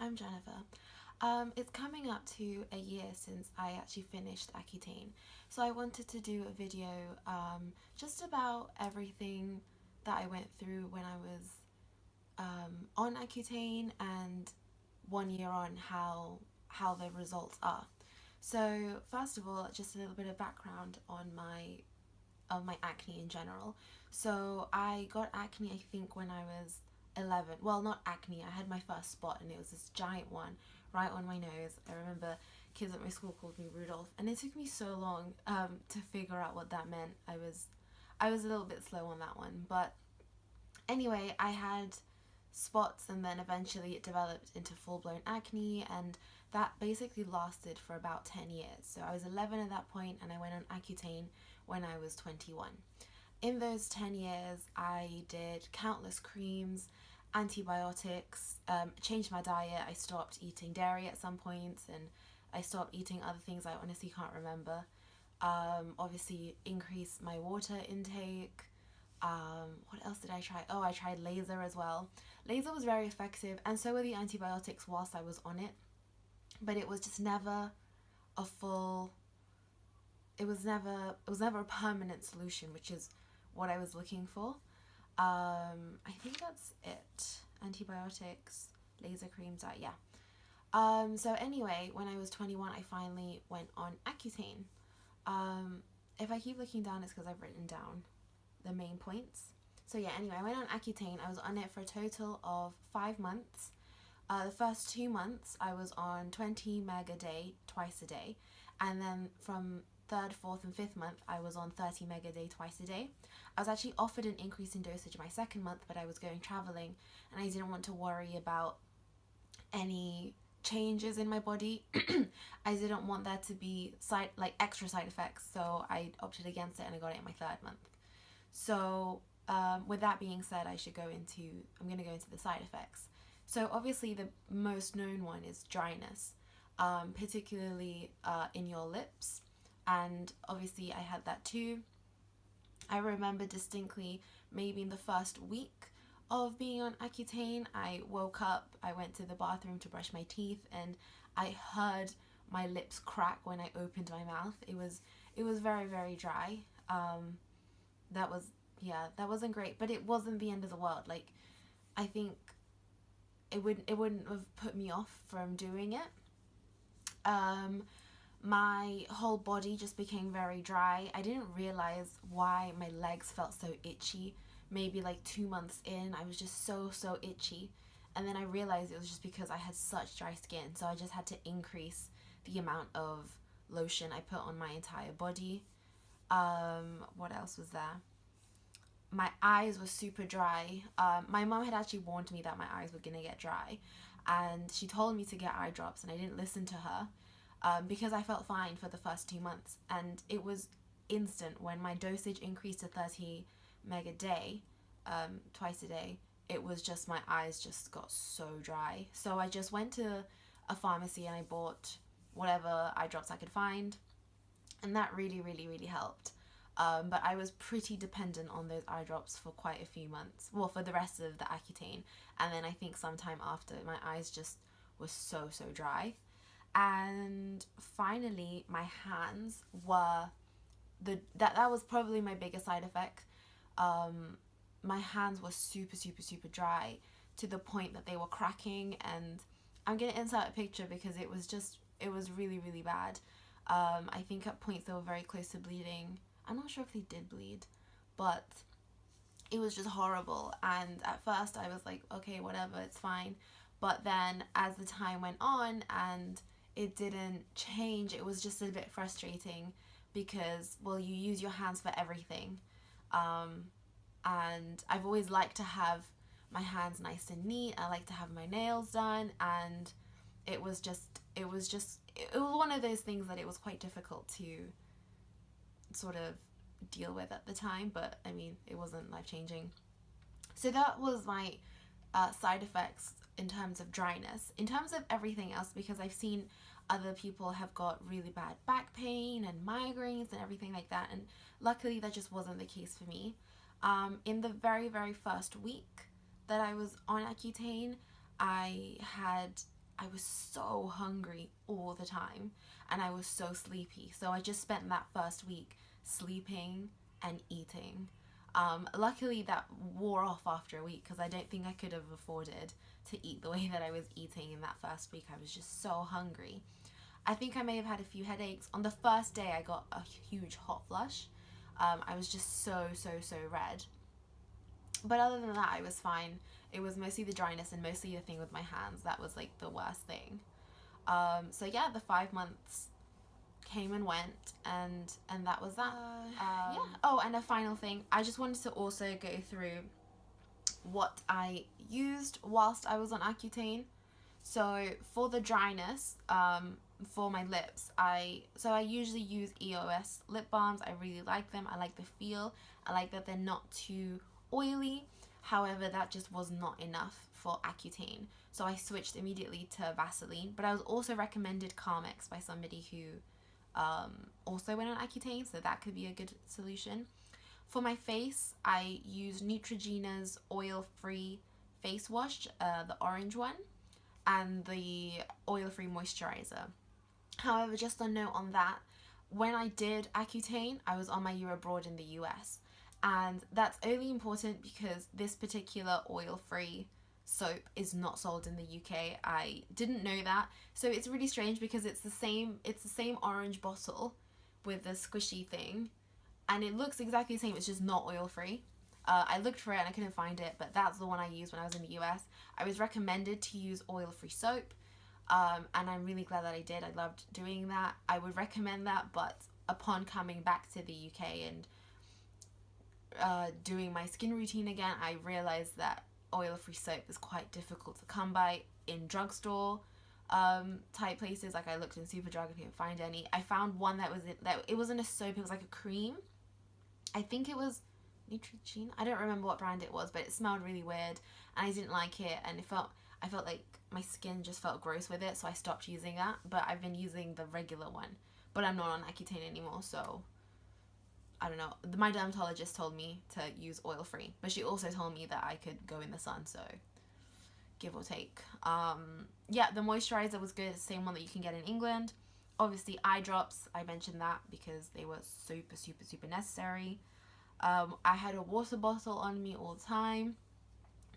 I'm Jennifer. It's coming up to a year since I actually finished Accutane, so I wanted to do a video just about everything that I went through when I was on Accutane and 1 year on how the results are. So first of all, just a little bit of background on my acne in general. So I got acne, I think, when I was 11. Well, not acne, I had my first spot and it was this giant one right on my nose. I remember kids at my school called me Rudolph, and it took me so long to figure out what that meant. I was a little bit slow on that one, but anyway, I had spots and then eventually it developed into full-blown acne, and that basically lasted for about 10 years. So I was 11 at that point and I went on Accutane when I was 21. In those 10 years, I did countless creams, antibiotics, changed my diet. I stopped eating dairy at some points and I stopped eating other things I honestly can't remember. Obviously, increased my water intake. What else did I try? Oh, I tried laser as well. Laser was very effective, and so were the antibiotics whilst I was on it. But it was just never a full. It was never a permanent solution, which is what I was looking for. I think that's it. Antibiotics, laser creams, yeah. So anyway, when I was 21, I finally went on Accutane. If I keep looking down, it's because I've written down the main points. So yeah, anyway, I went on Accutane. I was on it for a total of 5 months. The first 2 months, I was on 20 meg a day, twice a day. And then from third, fourth, and fifth month, I was on 30 meg a day, twice a day. I was actually offered an increase in dosage my second month, but I was going traveling and I didn't want to worry about any changes in my body. I didn't want there to be extra side effects, so I opted against it and I got it in my third month. So with that being said, I'm going to go into the side effects. So obviously the most known one is dryness, particularly in your lips, and obviously I had that too. I remember distinctly, maybe in the first week of being on Accutane, I woke up, I went to the bathroom to brush my teeth, and I heard my lips crack when I opened my mouth. It was very, very dry. That wasn't great, but it wasn't the end of the world. Like, I think it wouldn't have put me off from doing it. My whole body just became very dry. I didn't realize why my legs felt so itchy. Maybe like 2 months in, I was just so itchy. And then I realized it was just because I had such dry skin. So I just had to increase the amount of lotion I put on my entire body. What else was there? My eyes were super dry. My mom had actually warned me that my eyes were gonna get dry, and she told me to get eye drops, and I didn't listen to her because I felt fine for the first 2 months, and it was instant when my dosage increased to 30 meg a day, twice a day. It was just my eyes just got so dry. So I just went to a pharmacy and I bought whatever eye drops I could find, and that really, really, really helped. But I was pretty dependent on those eye drops for quite a few months. Well, for the rest of the Accutane. And then I think sometime after, my eyes just were so dry. And finally, my hands were that was probably my biggest side effect. My hands were super dry to the point that they were cracking, and I'm gonna insert a picture because it was really, really bad. I think at points they were very close to bleeding. I'm not sure if they did bleed, but it was just horrible. And at first I was like, okay, whatever, it's fine. But then as the time went on and it didn't change, it was just a bit frustrating because, well, you use your hands for everything. And I've always liked to have my hands nice and neat. I like to have my nails done, and it was one of those things that it was quite difficult to sort of deal with at the time, but I mean, it wasn't life-changing. So that was my side effects in terms of dryness. In terms of everything else, because I've seen other people have got really bad back pain and migraines and everything like that, and luckily that just wasn't the case for me. In the very, very first week that I was on Accutane, I had I was so hungry all the time and I was so sleepy. So I just spent that first week sleeping and eating. Luckily that wore off after a week because I don't think I could have afforded to eat the way that I was eating in that first week. I was just so hungry. I think I may have had a few headaches. On the first day I got a huge hot flush. I was just so red. But other than that, I was fine. It was mostly the dryness and mostly the thing with my hands. That was like the worst thing. So yeah, the 5 months came and went, and that was that. Yeah. Oh, and a final thing. I just wanted to also go through what I used whilst I was on Accutane. So for the dryness, for my lips, I usually use EOS lip balms. I really like them. I like the feel. I like that they're not too oily. However, that just was not enough for Accutane. So I switched immediately to Vaseline. But I was also recommended Carmex by somebody who also went on Accutane, so that could be a good solution. For my face, I use Neutrogena's oil-free face wash, the orange one, and the oil-free moisturizer. However, just a note on that, when I did Accutane, I was on my year abroad in the US. And that's only important because this particular oil-free soap is not sold in the UK. I didn't know that. So it's really strange because it's the same orange bottle with the squishy thing. And it looks exactly the same, it's just not oil-free. I looked for it and I couldn't find it, but that's the one I used when I was in the US. I was recommended to use oil-free soap. And I'm really glad that I did. I loved doing that. I would recommend that, but upon coming back to the UK and doing my skin routine again, I realized that oil-free soap is quite difficult to come by in drugstore type places. Like I looked in Superdrug, I couldn't find any. I found one that it wasn't a soap, it was like a cream. I think it was Neutrogena. I don't remember what brand it was, but it smelled really weird and I didn't like it, and I felt like my skin just felt gross with it, so I stopped using that. But I've been using the regular one, but I'm not on Accutane anymore, so I don't know. My dermatologist told me to use oil-free, but she also told me that I could go in the sun, so give or take. Yeah, the moisturizer was good, same one that you can get in England. Obviously, eye drops, I mentioned that because they were super necessary. I had a water bottle on me all the time.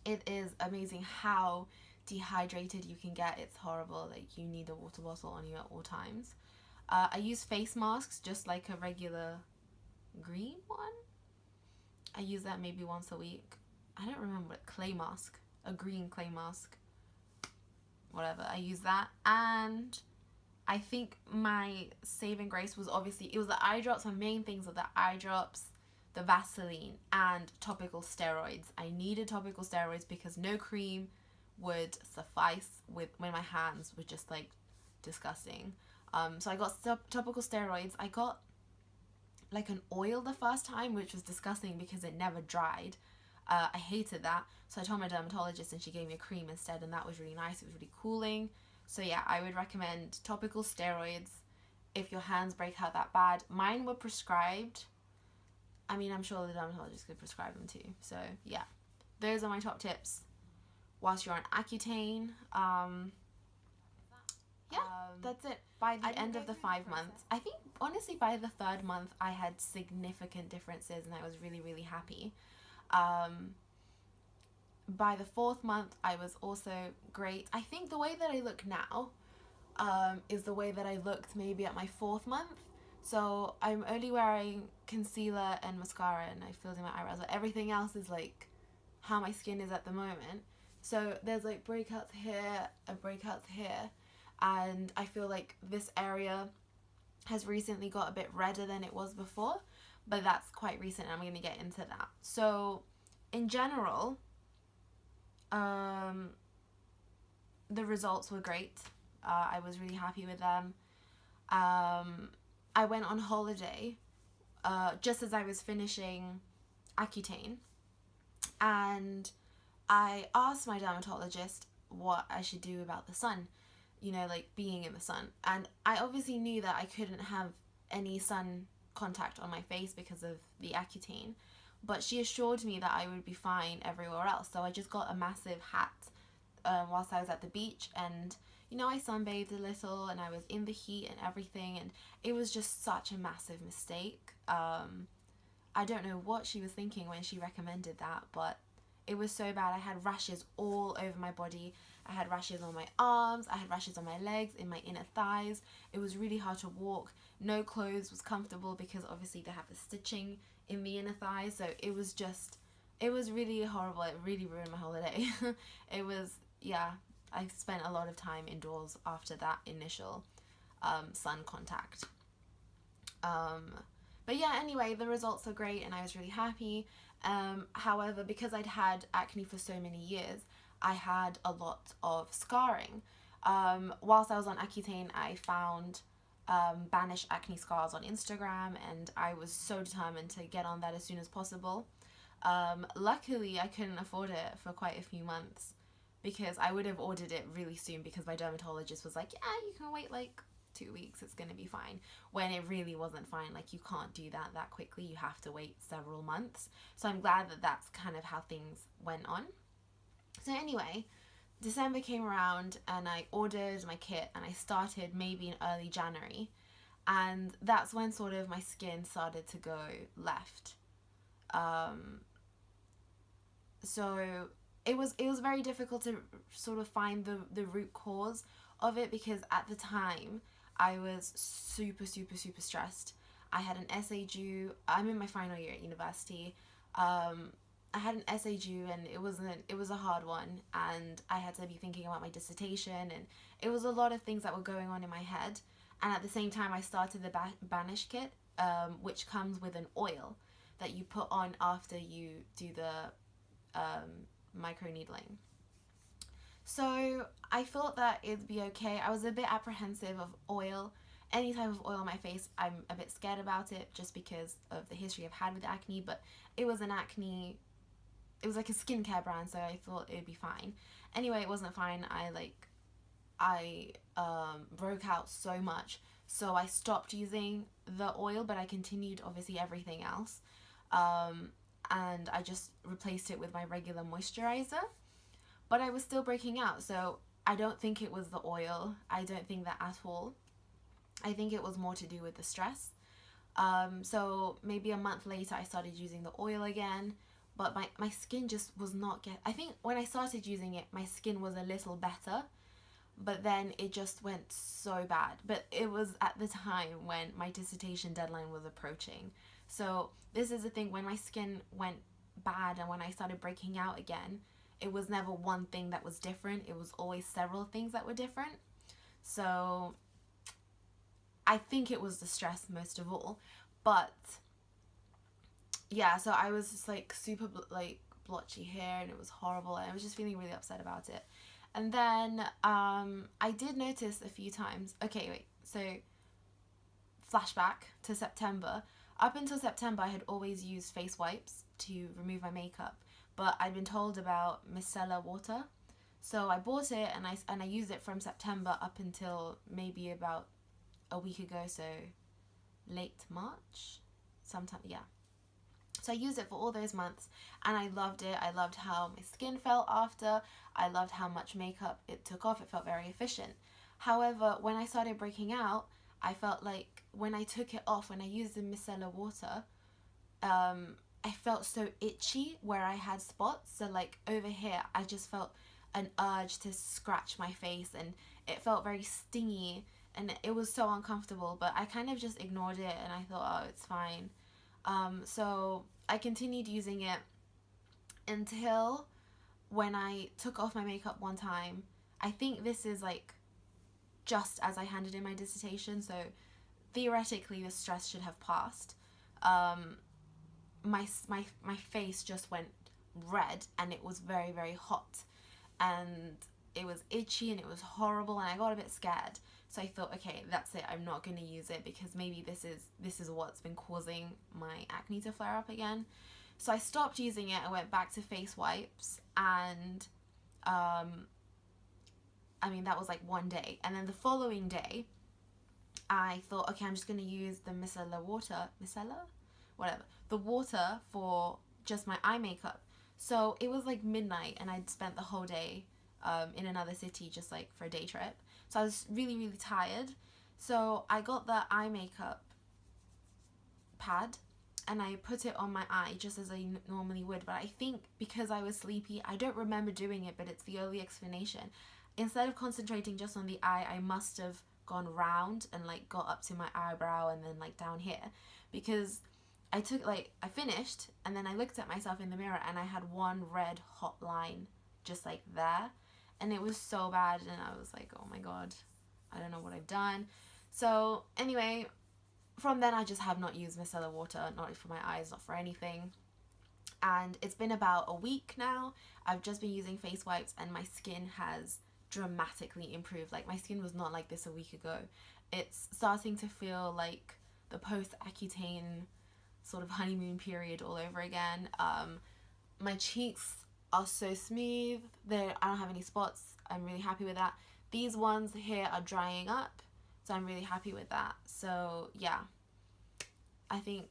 It is amazing how dehydrated you can get. It's horrible. Like, you need a water bottle on you at all times. I use face masks, just like a regular green one. I use that maybe once a week. I don't remember what, clay mask, a green clay mask, whatever. I use that. And I think my saving grace was obviously, it was the eye drops. My main things were the eye drops, the Vaseline, and topical steroids. I needed topical steroids because no cream would suffice when my hands were just like disgusting. So I got topical steroids. I got like an oil the first time, which was disgusting because it never dried. I hated that. So I told my dermatologist and she gave me a cream instead, and that was really nice. It was really cooling. So yeah, I would recommend topical steroids if your hands break out that bad. Mine were prescribed. I mean, I'm sure the dermatologist could prescribe them too. So yeah, those are my top tips whilst you're on Accutane. That's it. By the end of the 5 months, I think honestly by the third month I had significant differences and I was really happy. By the fourth month I was also great. I think the way that I look now is the way that I looked maybe at my fourth month. So I'm only wearing concealer and mascara and I filled in my eyebrows, but everything else is like how my skin is at the moment. So there's like breakouts here and breakouts here, and I feel like this area has recently got a bit redder than it was before, but that's quite recent and I'm going to get into that. So in general, the results were great. I was really happy with them. I went on holiday just as I was finishing Accutane, and I asked my dermatologist what I should do about the sun, you know, like being in the sun. And I obviously knew that I couldn't have any sun contact on my face because of the Accutane, but she assured me that I would be fine everywhere else. So I just got a massive hat whilst I was at the beach, and you know, I sunbathed a little and I was in the heat and everything, and it was just such a massive mistake. I don't know what she was thinking when she recommended that, but it was so bad. I had rashes all over my body. I had rashes on my arms, I had rashes on my legs, in my inner thighs. It was really hard to walk. No clothes was comfortable because obviously they have the stitching in the inner thighs, so it was really horrible. It really ruined my holiday. It was, yeah, I spent a lot of time indoors after that initial sun contact. But yeah, anyway, the results are great and I was really happy. However, because I'd had acne for so many years, I had a lot of scarring. Whilst I was on Accutane, I found banished acne scars on Instagram, and I was so determined to get on that as soon as possible. Luckily, I couldn't afford it for quite a few months because I would have ordered it really soon, because my dermatologist was like, yeah, you can wait like 2 weeks, it's gonna be fine, when it really wasn't fine. Like, you can't do that quickly, you have to wait several months. So I'm glad that that's kind of how things went on. So anyway, December came around and I ordered my kit and I started maybe in early January, and that's when sort of my skin started to go left. So it was very difficult to sort of find the root cause of it, because at the time I was super super super stressed. I had an essay due. I'm in my final year at university. I had an essay due, and it was a hard one, and I had to be thinking about my dissertation, and it was a lot of things that were going on in my head. And at the same time, I started the Banish kit, which comes with an oil that you put on after you do the microneedling. So I thought that it'd be okay. I was a bit apprehensive of oil. Any type of oil on my face, I'm a bit scared about it, just because of the history I've had with acne. But it was it was like a skincare brand, so I thought it'd be fine. Anyway, it wasn't fine. I broke out so much, so I stopped using the oil, but I continued obviously everything else. And I just replaced it with my regular moisturizer. But I was still breaking out, so I don't think it was the oil. I don't think that at all. I think it was more to do with the stress. So maybe a month later, I started using the oil again, but my skin just was not I think when I started using it, my skin was a little better, but then it just went so bad. But it was at the time when my dissertation deadline was approaching. So this is the thing, when my skin went bad and when I started breaking out again, it was never one thing that was different. It was always several things that were different. So I think it was the stress most of all. But yeah, so I was just like super blotchy hair, and it was horrible, and I was just feeling really upset about it. And then I did notice a few times. Okay, wait. So flashback to September. Up until September, I had always used face wipes to remove my makeup, but I'd been told about micellar water, so I bought it, and I used it from September up until maybe about a week ago, so late March, sometime, yeah. So I used it for all those months, and I loved it. I loved how my skin felt after. I loved how much makeup it took off. It felt very efficient. However, when I started breaking out, I felt like when I took it off, when I used the micellar water, I felt so itchy where I had spots. So like over here, I just felt an urge to scratch my face, and it felt very stingy, and it was so uncomfortable. But I kind of just ignored it, and I thought, oh, it's fine. So I continued using it until when I took off my makeup one time. I think this is like just as I handed in my dissertation, so theoretically the stress should have passed. My face just went red, and it was very very hot, and it was itchy, and it was horrible, and I got a bit scared. So I thought, okay, that's it, I'm not going to use it, because maybe this is what's been causing my acne to flare up again. So I stopped using it. I went back to face wipes, and I mean, that was like one day, and then the following day I thought, okay, I'm just going to use the micellar water, whatever, the water for just my eye makeup. So it was like midnight, and I'd spent the whole day in another city, just like for a day trip. So I was really, really tired. So I got the eye makeup pad and I put it on my eye just as I normally would. But I think because I was sleepy, I don't remember doing it, but it's the only explanation. Instead of concentrating just on the eye, I must have gone round and like got up to my eyebrow and then like down here, because I finished and then I looked at myself in the mirror and I had one red hot line just like there, and it was so bad, and I was like, oh my god, I don't know what I've done. So anyway, from then I just have not used micellar water, not for my eyes, not for anything. And it's been about a week now. I've just been using face wipes and my skin has dramatically improved. Like, my skin was not like this a week ago. It's starting to feel like the post Accutane sort of honeymoon period all over again. My cheeks are so smooth. I don't have any spots. I'm really happy with that. These ones here are drying up, so I'm really happy with that. So yeah, I think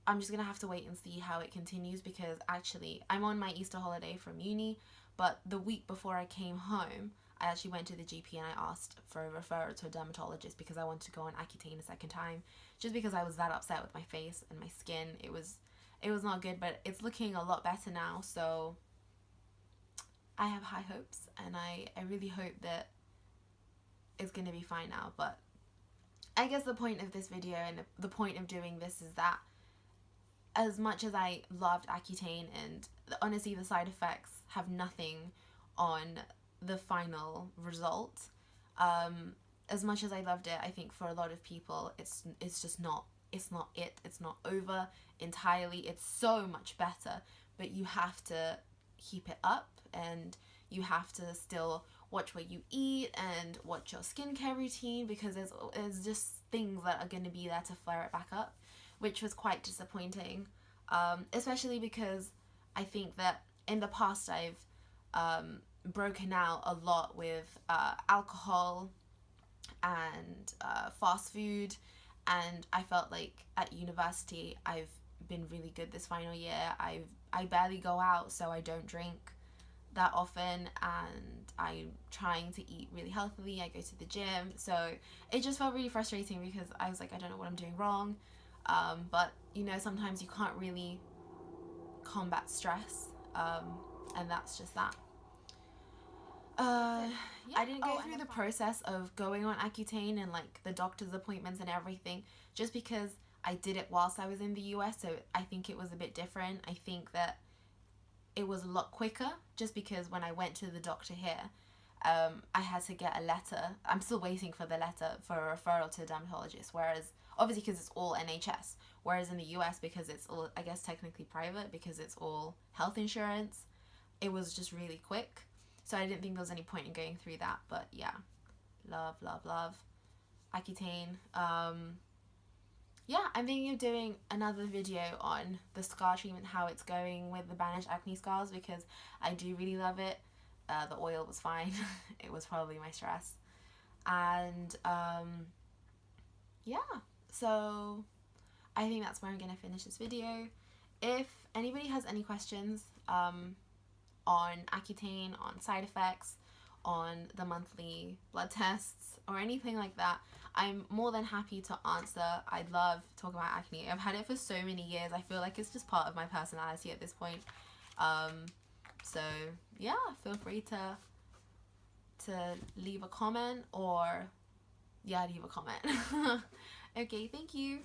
I'm just gonna have to wait and see how it continues, because actually I'm on my Easter holiday from uni, but the week before I came home, I actually went to the GP and I asked for a referral to a dermatologist because I wanted to go on Accutane a second time, just because I was that upset with my face and my skin. It was not good, but it's looking a lot better now, so I have high hopes, and I really hope that it's gonna be fine now. But I guess the point of this video and the point of doing this is that as much as I loved Accutane, and honestly the side effects have nothing on the final result, as much as I loved it, I think for a lot of people it's not over entirely. It's so much better, but you have to keep it up, and you have to still watch what you eat and watch your skincare routine, because there's just things that are going to be there to flare it back up, which was quite disappointing, especially because I think that in the past I've broken out a lot with alcohol and fast food, and I felt like at university I've been really good this final year. I barely go out, so I don't drink that often, and I'm trying to eat really healthily. I go to the gym, so it just felt really frustrating because I was like, I don't know what I'm doing wrong, but you know, sometimes you can't really combat stress, and that's just that. Yeah. I didn't go through the process of going on Accutane and like the doctor's appointments and everything, just because I did it whilst I was in the US, so I think it was a bit different. I think that it was a lot quicker, just because when I went to the doctor here, I had to get a letter. I'm still waiting for the letter for a referral to a dermatologist, whereas obviously because it's all NHS, whereas in the US, because it's all, I guess, technically private, because it's all health insurance, it was just really quick. So I didn't think there was any point in going through that. But yeah, love Accutane. Yeah, I'm thinking of doing another video on the scar treatment, how it's going with the bandaged acne scars, because I do really love it. The oil was fine. It was probably my stress. And yeah, so I think that's where I'm going to finish this video. If anybody has any questions on Accutane, on side effects, on the monthly blood tests, or anything like that, I'm more than happy to answer. I love talking about acne. I've had it for so many years. I feel like it's just part of my personality at this point. So yeah, feel free to leave a comment, or yeah, leave a comment. Okay, thank you.